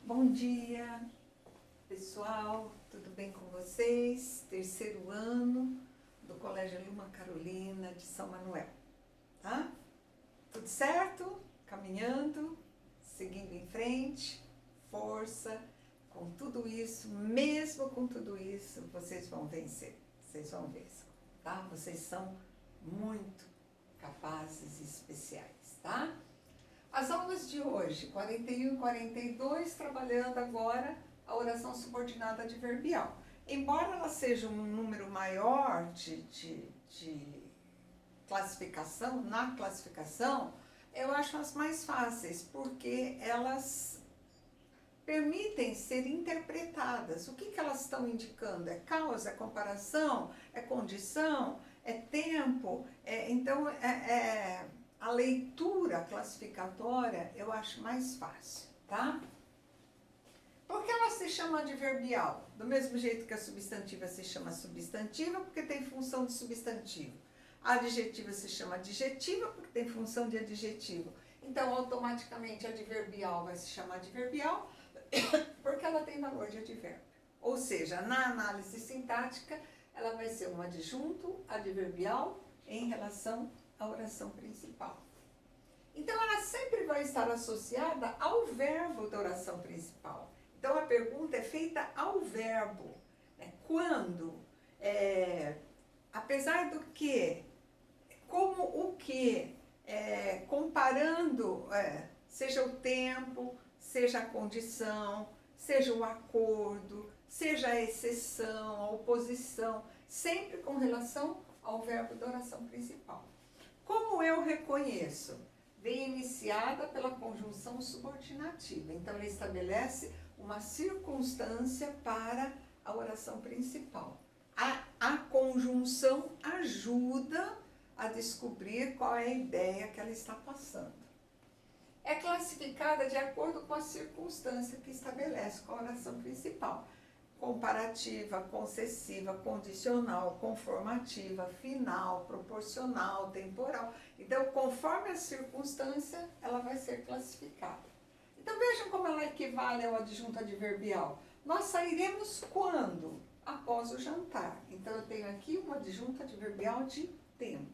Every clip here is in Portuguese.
Bom dia, pessoal, tudo bem com vocês? Terceiro ano do Colégio Luma Carolina de São Manuel, tá? Tudo certo? Caminhando, seguindo em frente, força, com tudo isso, mesmo com tudo isso, vocês vão vencer, vocês vão ver, tá? Vocês são muito capazes e especiais, tá? As aulas de hoje, 41 e 42, trabalhando agora a oração subordinada adverbial. Embora ela seja um número maior de classificação, na classificação, eu acho as mais fáceis, porque elas permitem ser interpretadas. O que elas estão indicando? É causa, é comparação, é condição, é tempo, a leitura classificatória eu acho mais fácil, tá? Por que ela se chama adverbial? Do mesmo jeito que a substantiva se chama substantiva, porque tem função de substantivo. A adjetiva se chama adjetiva, porque tem função de adjetivo. Então, automaticamente, adverbial vai se chamar adverbial, porque ela tem valor de advérbio. Ou seja, na análise sintática, ela vai ser um adjunto adverbial em relação à oração principal. Então, ela sempre vai estar associada ao verbo da oração principal. Então, a pergunta é feita ao verbo. Né? Quando, apesar do que, como o que, comparando, seja o tempo, seja a condição, seja o acordo, seja a exceção, a oposição, sempre com relação ao verbo da oração principal. Como eu reconheço? Vem iniciada pela conjunção subordinativa. Então, ela estabelece uma circunstância para a oração principal. A conjunção ajuda a descobrir qual é a ideia que ela está passando. É classificada de acordo com a circunstância que estabelece com a oração principal. Comparativa, concessiva, condicional, conformativa, final, proporcional, temporal. Então, conforme a circunstância, ela vai ser classificada. Então, vejam como ela equivale ao adjunto adverbial. Nós sairemos quando? Após o jantar. Então, eu tenho aqui um adjunto adverbial de tempo.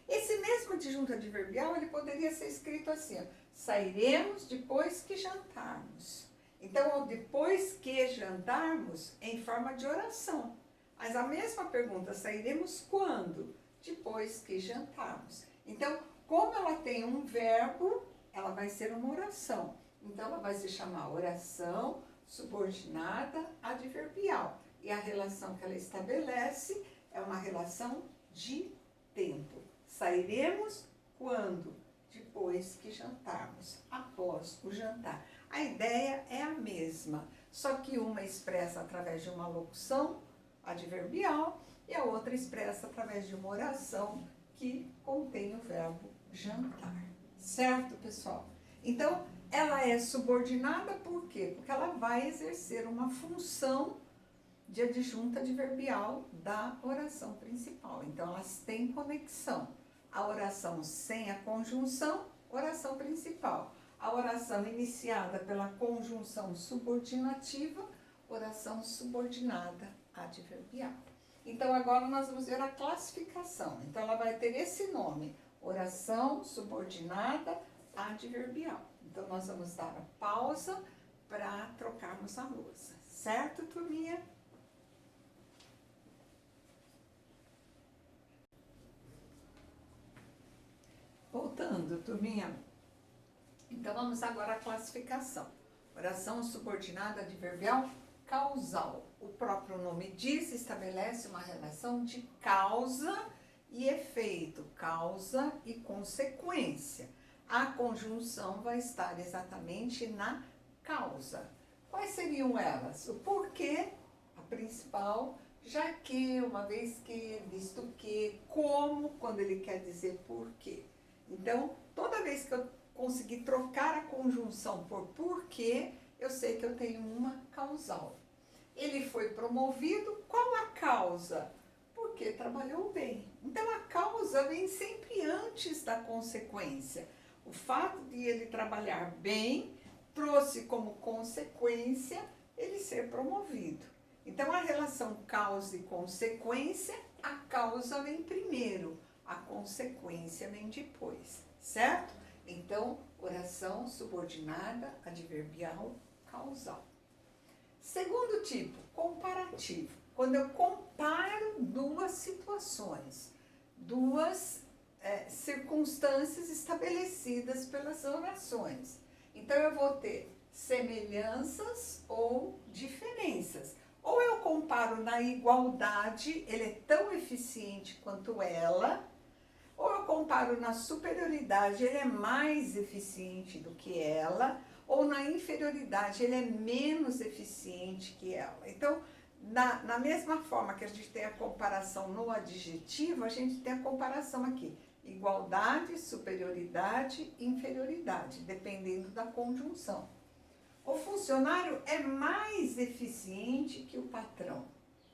Esse mesmo adjunto adverbial, ele poderia ser escrito assim, ó, sairemos depois que jantarmos. Então, depois que jantarmos, em forma de oração. Mas a mesma pergunta, sairemos quando? Depois que jantarmos. Então, como ela tem um verbo, ela vai ser uma oração. Então, ela vai se chamar oração subordinada adverbial. E a relação que ela estabelece é uma relação de tempo. Sairemos quando? Depois que jantarmos, após o jantar. A ideia é a mesma, só que uma expressa através de uma locução adverbial e a outra expressa através de uma oração que contém o verbo jantar. Certo, pessoal? Então, ela é subordinada por quê? Porque ela vai exercer uma função de adjunto adverbial da oração principal. Então, elas têm conexão. A oração sem a conjunção, oração principal. A oração iniciada pela conjunção subordinativa, oração subordinada adverbial. Então, agora nós vamos ver a classificação. Então, ela vai ter esse nome, oração subordinada adverbial. Então, nós vamos dar a pausa para trocarmos a louça. Certo, turminha? Voltando, turminha. Então, vamos agora à classificação. Oração subordinada adverbial causal. O próprio nome diz, estabelece uma relação de causa e efeito, causa e consequência. A conjunção vai estar exatamente na causa. Quais seriam elas? O porquê, a principal, já que, uma vez que, visto que, como, quando ele quer dizer porquê. Então, toda vez que eu conseguir trocar a conjunção por porquê, eu sei que eu tenho uma causal. Ele foi promovido, qual a causa? Porque trabalhou bem. Então, a causa vem sempre antes da consequência. O fato de ele trabalhar bem trouxe como consequência ele ser promovido. Então, a relação causa e consequência, a causa vem primeiro, a consequência vem depois, certo? Então, oração subordinada adverbial causal. Segundo tipo, comparativo. Quando eu comparo duas situações, duas circunstâncias estabelecidas pelas orações. Então, eu vou ter semelhanças ou diferenças. Ou eu comparo na igualdade, ele é tão eficiente quanto ela, ou eu comparo na superioridade, ele é mais eficiente do que ela, ou na inferioridade, ele é menos eficiente que ela. Então, na mesma forma que a gente tem a comparação no adjetivo, a gente tem a comparação aqui. Igualdade, superioridade, inferioridade, dependendo da conjunção. O funcionário é mais eficiente que o patrão.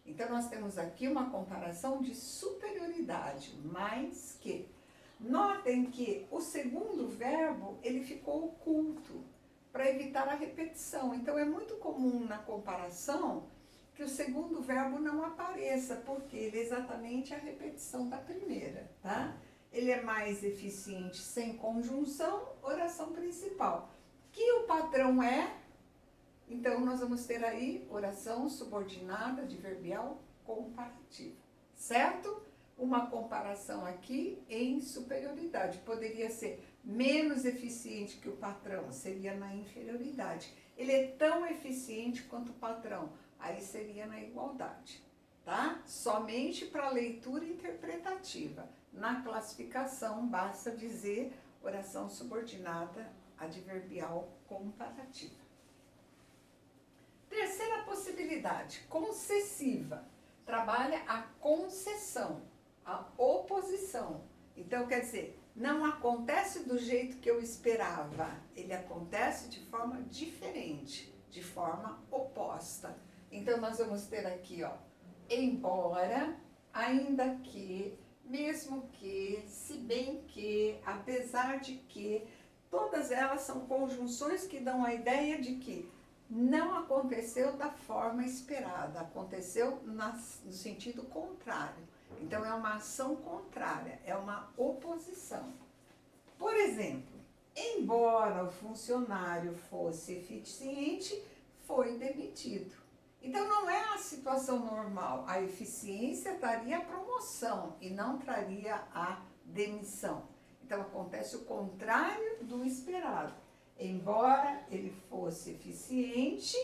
Então, nós temos aqui uma comparação de superioridade, mais que. Notem que o segundo verbo, ele ficou oculto, para evitar a repetição. Então, é muito comum na comparação que o segundo verbo não apareça, porque ele é exatamente a repetição da primeira, tá? Ele é mais eficiente sem conjunção, oração principal. Que o patrão é, então nós vamos ter aí oração subordinada adverbial comparativa, certo? Uma comparação aqui em superioridade. Poderia ser menos eficiente que o patrão, seria na inferioridade. Ele é tão eficiente quanto o patrão, aí seria na igualdade, tá? Somente para leitura interpretativa. Na classificação, basta dizer oração subordinada adverbial comparativa. Terceira possibilidade, concessiva. Trabalha a concessão, a oposição. Então, quer dizer, não acontece do jeito que eu esperava, ele acontece de forma diferente, de forma oposta. Então, nós vamos ter aqui, ó, embora, ainda que, mesmo que, se bem que, apesar de que, todas elas são conjunções que dão a ideia de que não aconteceu da forma esperada, aconteceu no sentido contrário. Então, é uma ação contrária, é uma oposição. Por exemplo, embora o funcionário fosse eficiente, foi demitido. Então, não é a situação normal. A eficiência traria a promoção e não traria a demissão. Então, acontece o contrário do esperado. Embora ele fosse eficiente,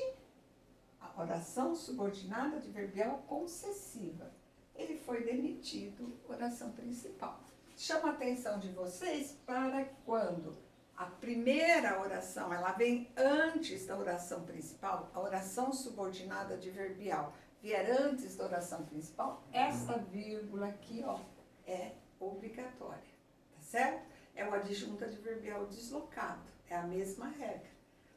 a oração subordinada adverbial concessiva. Ele foi demitido, oração principal. Chama a atenção de vocês para quando a primeira oração, ela vem antes da oração principal, a oração subordinada adverbial vier antes da oração principal, essa vírgula aqui, ó, é obrigatória, tá certo? É o adjunto adverbial deslocado, é a mesma regra.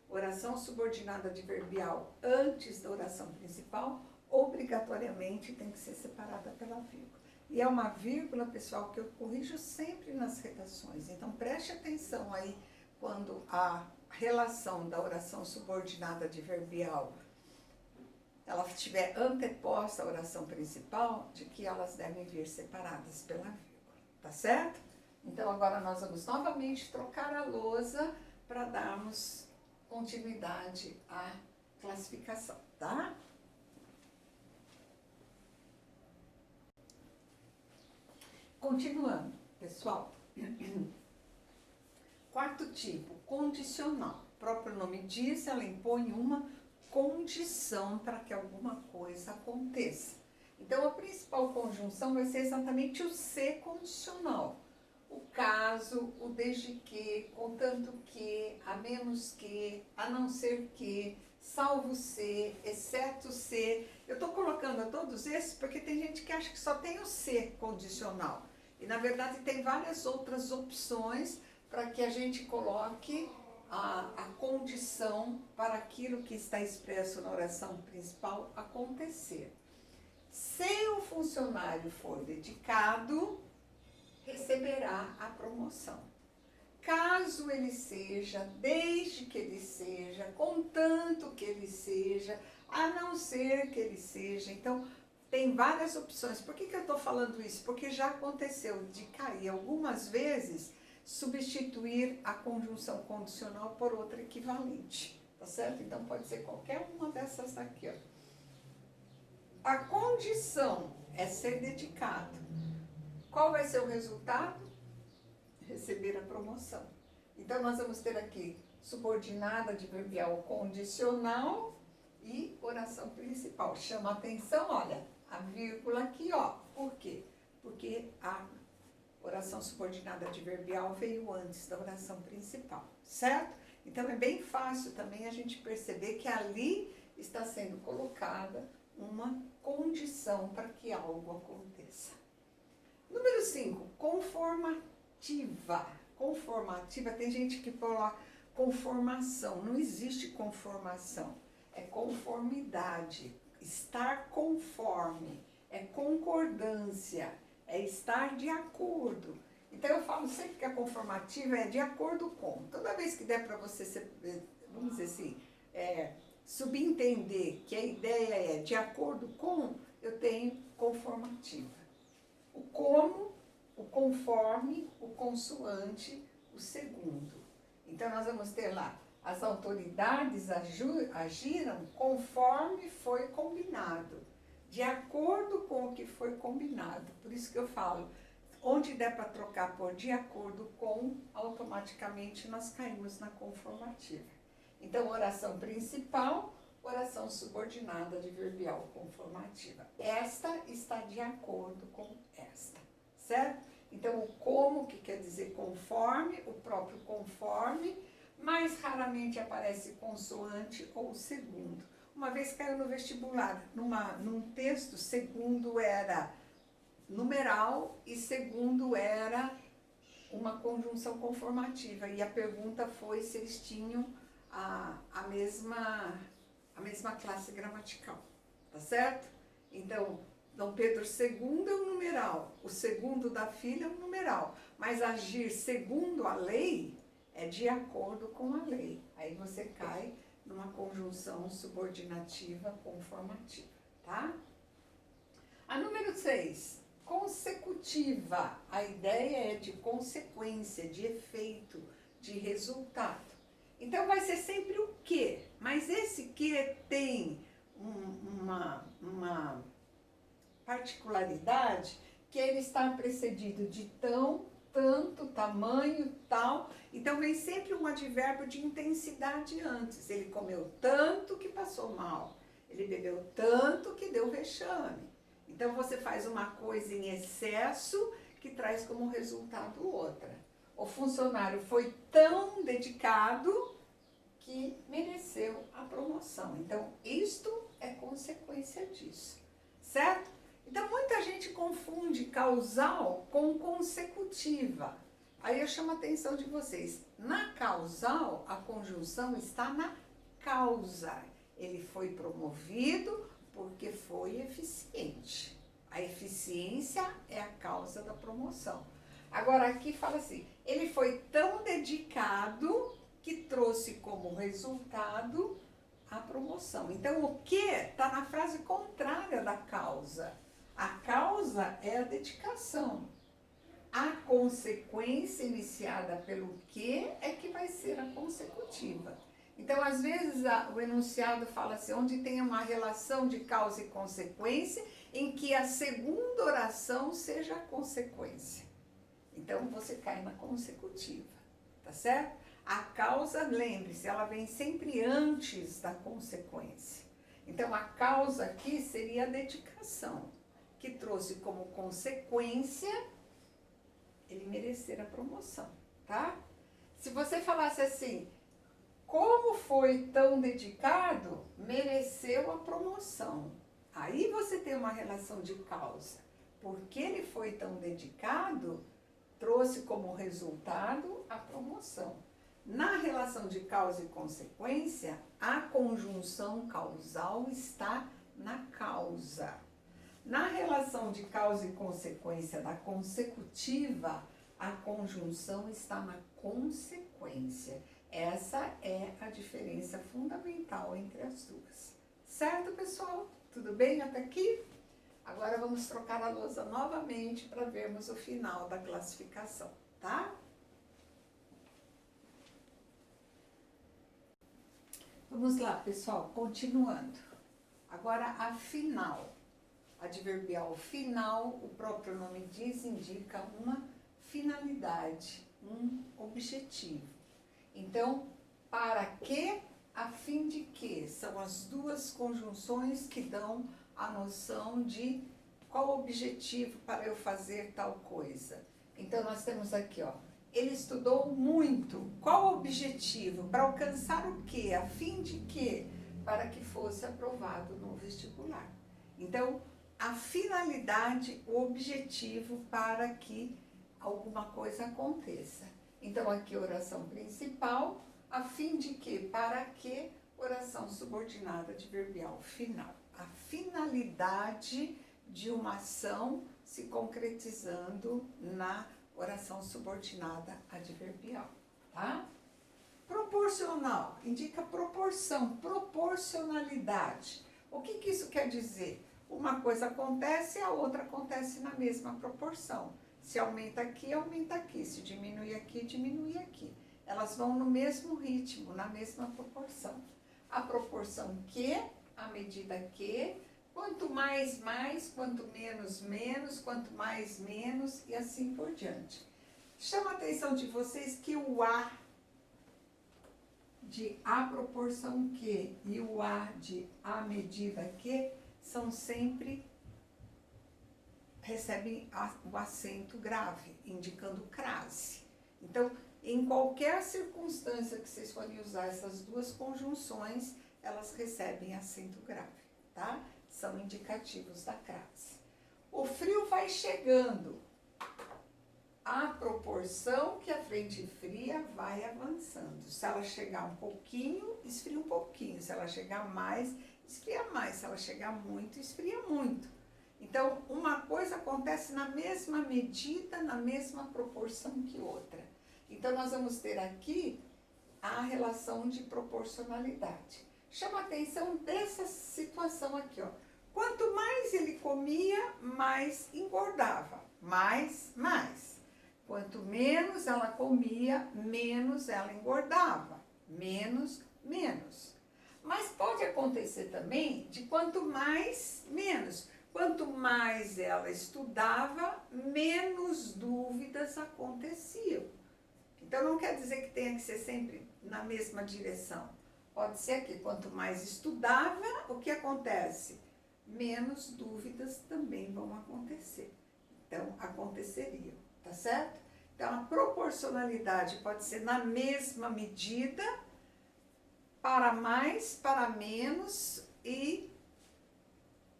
Oração subordinada adverbial antes da oração principal, obrigatoriamente tem que ser separada pela vírgula. E é uma vírgula, pessoal, que eu corrijo sempre nas redações. Então, preste atenção aí quando a relação da oração subordinada adverbial ela estiver anteposta à oração principal, de que elas devem vir separadas pela vírgula, tá certo? Então, agora nós vamos novamente trocar a lousa para darmos continuidade à classificação, tá? Continuando, pessoal. Quarto tipo, condicional. O próprio nome diz, ela impõe uma condição para que alguma coisa aconteça. Então, a principal conjunção vai ser exatamente o ser condicional. O caso, o desde que, contanto que, a menos que, a não ser que, salvo se, exceto se. Eu estou colocando a todos esses porque tem gente que acha que só tem o ser condicional. E, na verdade, tem várias outras opções para que a gente coloque a condição para aquilo que está expresso na oração principal acontecer. Se o funcionário for dedicado, receberá a promoção. caso ele seja, desde que ele seja, contanto que ele seja, a não ser que ele seja. Então, tem várias opções. Por que eu estou falando isso? Porque já aconteceu de cair algumas vezes, substituir a conjunção condicional por outra equivalente, tá certo? Então, pode ser qualquer uma dessas daqui, ó. A condição é ser dedicado. Qual vai ser o resultado? Receber a promoção. Então, nós vamos ter aqui subordinada adverbial condicional e oração principal. Chama a atenção, olha, a vírgula aqui, ó. Por quê? Porque a oração subordinada adverbial veio antes da oração principal, certo? Então, é bem fácil também a gente perceber que ali está sendo colocada uma condição para que algo aconteça. Número 5, conformativa. Conformativa, tem gente que fala conformação. Não existe conformação. É conformidade. Estar conforme. É concordância. É estar de acordo. Então eu falo sempre que a conformativa é de acordo com. Toda vez que der para você, vamos dizer assim, subentender que a ideia é de acordo com, eu tenho conformativa. O como, o conforme, o consoante, o segundo. Então, nós vamos ter lá, as autoridades agiram conforme foi combinado, de acordo com o que foi combinado. Por isso que eu falo, onde der para trocar por de acordo com, automaticamente nós caímos na conformativa. Então, oração principal, oração subordinada adverbial conformativa. Esta está de acordo com esta, certo? Então, o como, que quer dizer conforme, o próprio conforme, mais raramente aparece consoante ou segundo. Uma vez caiu no vestibular, num texto, segundo era numeral e segundo era uma conjunção conformativa. E a pergunta foi se eles tinham a mesma classe gramatical, tá certo? Então, Dom Pedro II é um numeral, o segundo da filha é um numeral, mas agir segundo a lei é de acordo com a lei. Aí você cai numa conjunção subordinativa conformativa, tá? A número 6, consecutiva. A ideia é de consequência, de efeito, de resultado. Então, vai ser sempre o quê? Mas esse quê tem uma particularidade que ele está precedido de tão, tanto, tamanho, tal. Então, vem sempre um advérbio de intensidade antes. Ele comeu tanto que passou mal. Ele bebeu tanto que deu vexame. Então, você faz uma coisa em excesso que traz como resultado outra. O funcionário foi tão dedicado que mereceu a promoção. Então, isto é consequência disso, certo? Então, muita gente confunde causal com consecutiva. Aí eu chamo a atenção de vocês. Na causal, a conjunção está na causa. Ele foi promovido porque foi eficiente. A eficiência é a causa da promoção. Agora, aqui fala assim, ele foi tão dedicado que trouxe como resultado a promoção. Então, o que está na frase contrária da causa. A causa é a dedicação. A consequência iniciada pelo que é que vai ser a consecutiva. Então, às vezes, o enunciado fala assim, onde tem uma relação de causa e consequência, em que a segunda oração seja a consequência. Então, você cai na consecutiva, tá certo? A causa, lembre-se, ela vem sempre antes da consequência. Então, a causa aqui seria a dedicação, que trouxe como consequência ele merecer a promoção, tá? Se você falasse assim, como foi tão dedicado, mereceu a promoção. Aí você tem uma relação de causa. Porque ele foi tão dedicado, trouxe como resultado a promoção. Na relação de causa e consequência, a conjunção causal está na causa. Na relação de causa e consequência da consecutiva, A conjunção está na consequência. Essa é a diferença fundamental entre as duas. Certo, pessoal? Tudo bem até aqui? Agora vamos trocar a lousa novamente para vermos o final da classificação, tá? Vamos lá, pessoal, continuando. Agora a final. Adverbial final, o próprio nome diz, indica uma finalidade, um objetivo. Então, para que, a fim de que, são as duas conjunções que dão a noção de qual o objetivo para eu fazer tal coisa. Então, nós temos aqui, ó, ele estudou muito. Qual o objetivo? Para alcançar o quê? A fim de quê? Para que fosse aprovado no vestibular. Então, a finalidade, o objetivo para que alguma coisa aconteça. Então, aqui oração principal, a fim de que, para que, oração subordinada adverbial final. A finalidade de uma ação se concretizando na oração subordinada adverbial, tá? Proporcional, indica proporção, proporcionalidade. O que isso quer dizer? Uma coisa acontece e a outra acontece na mesma proporção. Se aumenta aqui. Se diminui aqui, diminui aqui. Elas vão no mesmo ritmo, na mesma proporção. A proporção que, a medida que, quanto mais, mais, quanto menos, menos, quanto mais, menos, e assim por diante. Chama a atenção de vocês que o A de a proporção que e o A de a medida que são sempre, recebem o acento grave, indicando crase. Então, em qualquer circunstância que vocês forem usar essas duas conjunções, elas recebem acento grave, tá? São indicativos da crase. O frio vai chegando. A proporção que a frente fria vai avançando. Se ela chegar um pouquinho, esfria um pouquinho. Se ela chegar mais, esfria mais. Se ela chegar muito, esfria muito. Então, uma coisa acontece na mesma medida, na mesma proporção que outra. Então, nós vamos ter aqui a relação de proporcionalidade. Chama a atenção dessa situação aqui, ó. Quanto mais ele comia, mais engordava. Mais. Quanto menos ela comia, menos ela engordava. Menos. Mas pode acontecer também de quanto mais, menos. Quanto mais ela estudava, menos dúvidas aconteciam. Então, não quer dizer que tenha que ser sempre na mesma direção. Pode ser que quanto mais estudava, o que acontece? Menos dúvidas também vão acontecer. Então, aconteceriam, tá certo? Então, a proporcionalidade pode ser na mesma medida, para mais, para menos e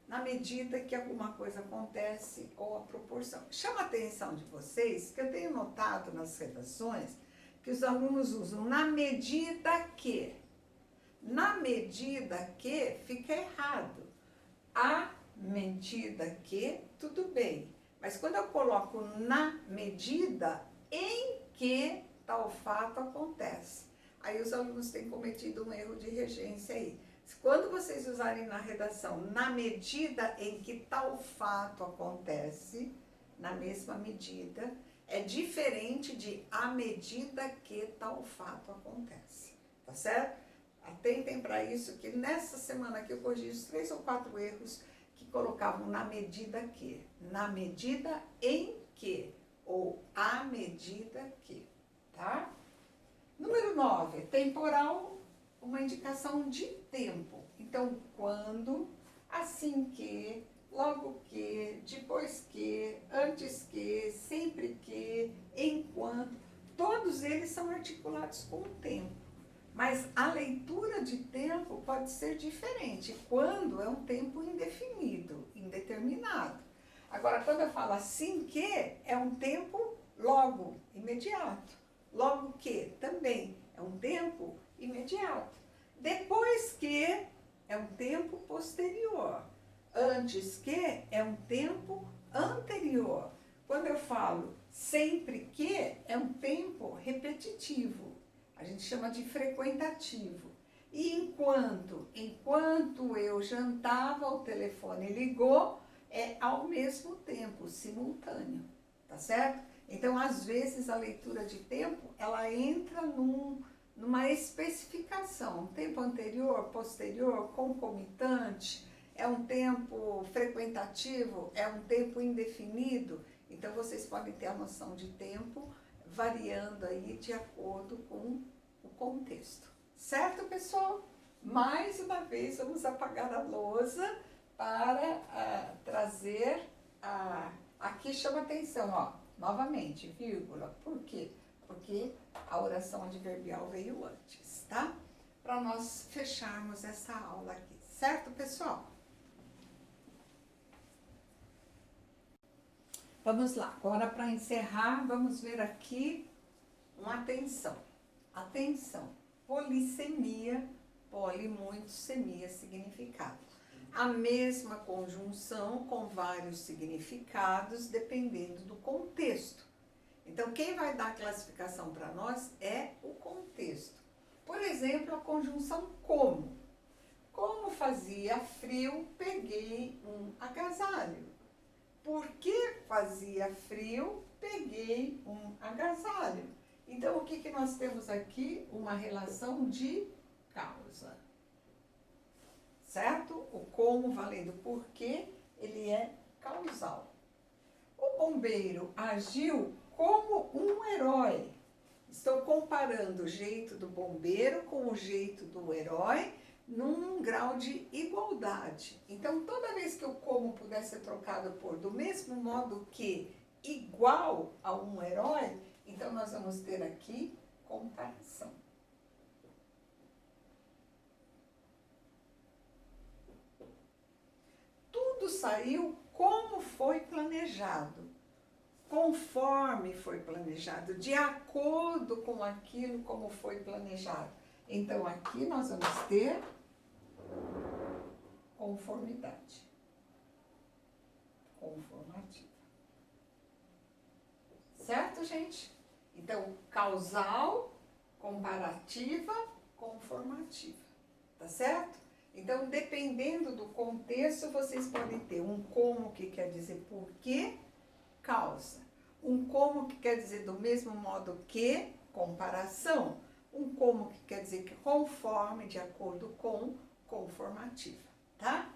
na medida que alguma coisa acontece ou a proporção. Chama a atenção de vocês que eu tenho notado nas redações que os alunos usam na medida que. Na medida que fica errado. A medida que, tudo bem. Mas quando eu coloco na medida em que tal fato acontece. Aí os alunos têm cometido um erro de regência aí. Quando vocês usarem na redação, na medida em que tal fato acontece, na mesma medida, é diferente de à medida que tal fato acontece. Tá certo? Atentem para isso, que nessa semana aqui eu corrigi os 3 ou 4 erros que colocavam na medida que. Na medida em que, ou à medida que, tá? Número 9, temporal, uma indicação de tempo. Então, quando, assim que, logo que, depois que, antes que, sempre que, enquanto, todos eles são articulados com o tempo. Mas a leitura de tempo pode ser diferente, quando é um tempo indefinido, indeterminado. Agora, quando eu falo assim que, é um tempo logo, imediato. Logo que, também, é um tempo imediato. Depois que, é um tempo posterior. Antes que, é um tempo anterior. Quando eu falo sempre que, é um tempo repetitivo. A gente chama de frequentativo. E enquanto eu jantava, o telefone ligou, é ao mesmo tempo, simultâneo, tá certo? Então, às vezes, a leitura de tempo, ela entra numa especificação, tempo anterior, posterior, concomitante, é um tempo frequentativo, é um tempo indefinido. Então, vocês podem ter a noção de tempo variando aí de acordo com o contexto. Certo, pessoal? Mais uma vez, vamos apagar a lousa para trazer aqui chama atenção, ó, novamente, vírgula. Por quê? Porque a oração adverbial veio antes, tá? Para nós fecharmos essa aula aqui, certo, pessoal? Vamos lá, agora para encerrar, vamos ver aqui uma atenção. Atenção, polissemia, poli, muito, semia, significado. A mesma conjunção com vários significados, dependendo do contexto. Então, quem vai dar a classificação para nós é o contexto. Por exemplo, a conjunção como. Como fazia frio, peguei um agasalho. Porque fazia frio, peguei um agasalho. Então, o que nós temos aqui? Uma relação de causa. Certo? O como valendo porque, ele é causal. O bombeiro agiu como um herói. Estou comparando o jeito do bombeiro com o jeito do herói num grau de igualdade. Então, toda vez que o como puder ser trocado por do mesmo modo que igual a um herói, então nós vamos ter aqui comparação. Tudo saiu como foi planejado, conforme foi planejado, de acordo com aquilo como foi planejado. Então, aqui nós vamos ter conformidade. Conformativa. Certo, gente? Então, causal, comparativa, conformativa. Tá certo? Então, dependendo do contexto, vocês podem ter um como que quer dizer por quê, causa. Um como que quer dizer do mesmo modo que, comparação. Um como que quer dizer que conforme, de acordo com, conformativa, tá?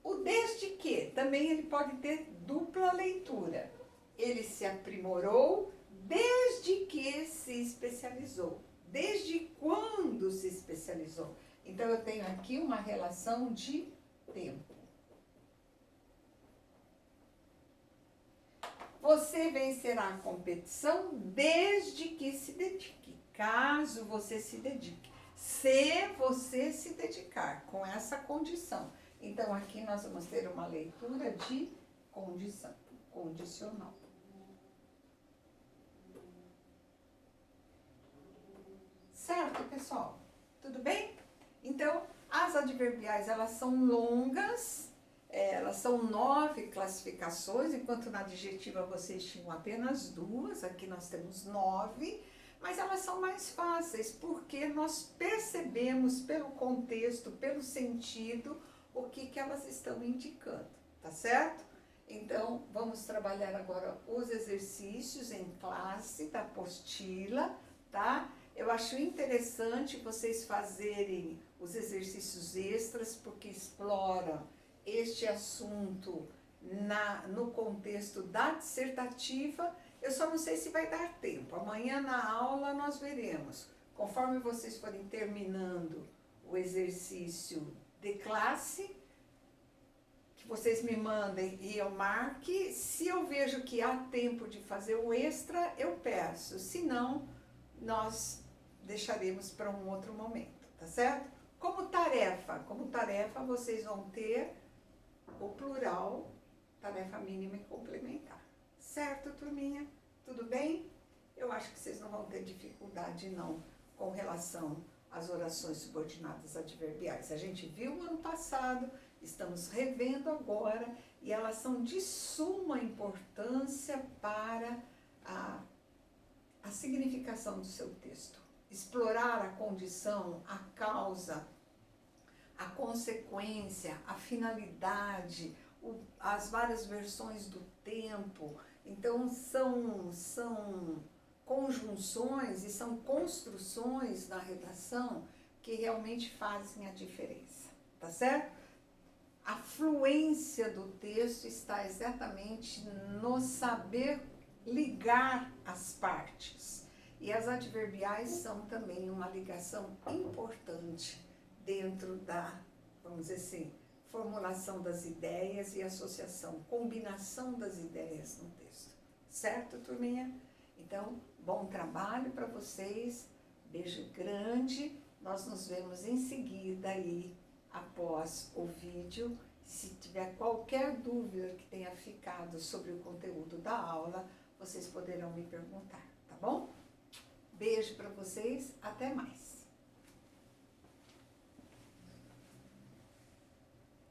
O desde que, também ele pode ter dupla leitura. Ele se aprimorou desde que se especializou. Desde quando se especializou? Então, eu tenho aqui uma relação de tempo. Você vencerá a competição desde que se dedique. Caso você se dedique. Se você se dedicar, com essa condição. Então, aqui nós vamos ter uma leitura de condição, condicional. Certo, pessoal? Tudo bem? Então, as adverbiais, elas são longas, elas são 9 classificações, enquanto na adjetiva vocês tinham apenas 2, aqui nós temos 9, mas elas são mais fáceis, porque nós percebemos pelo contexto, pelo sentido, o que elas estão indicando, tá certo? Então, vamos trabalhar agora os exercícios em classe da apostila, tá? Eu acho interessante vocês fazerem os exercícios extras, porque exploram este assunto no contexto da dissertativa. Eu só não sei se vai dar tempo. Amanhã na aula nós veremos. Conforme vocês forem terminando o exercício de classe, que vocês me mandem e eu marque. Se eu vejo que há tempo de fazer o extra, eu peço. Se não, nós deixaremos para um outro momento, tá certo? Como tarefa vocês vão ter o plural, tarefa mínima e complementar. Certo, turminha? Tudo bem? Eu acho que vocês não vão ter dificuldade, não, com relação às orações subordinadas adverbiais. A gente viu ano passado estamos revendo agora e elas são de suma importância para a significação do seu texto. Explorar a condição, a causa, a consequência, a finalidade, as várias versões do tempo. Então, são conjunções e são construções na redação que realmente fazem a diferença, tá certo? A fluência do texto está exatamente no saber ligar as partes. E as adverbiais são também uma ligação importante dentro da, vamos dizer assim, formulação das ideias e associação, combinação das ideias no texto. Certo, turminha? Então, bom trabalho para vocês, beijo grande, nós nos vemos em seguida aí, após o vídeo. Se tiver qualquer dúvida que tenha ficado sobre o conteúdo da aula, vocês poderão me perguntar, tá bom? Beijo para vocês, até mais!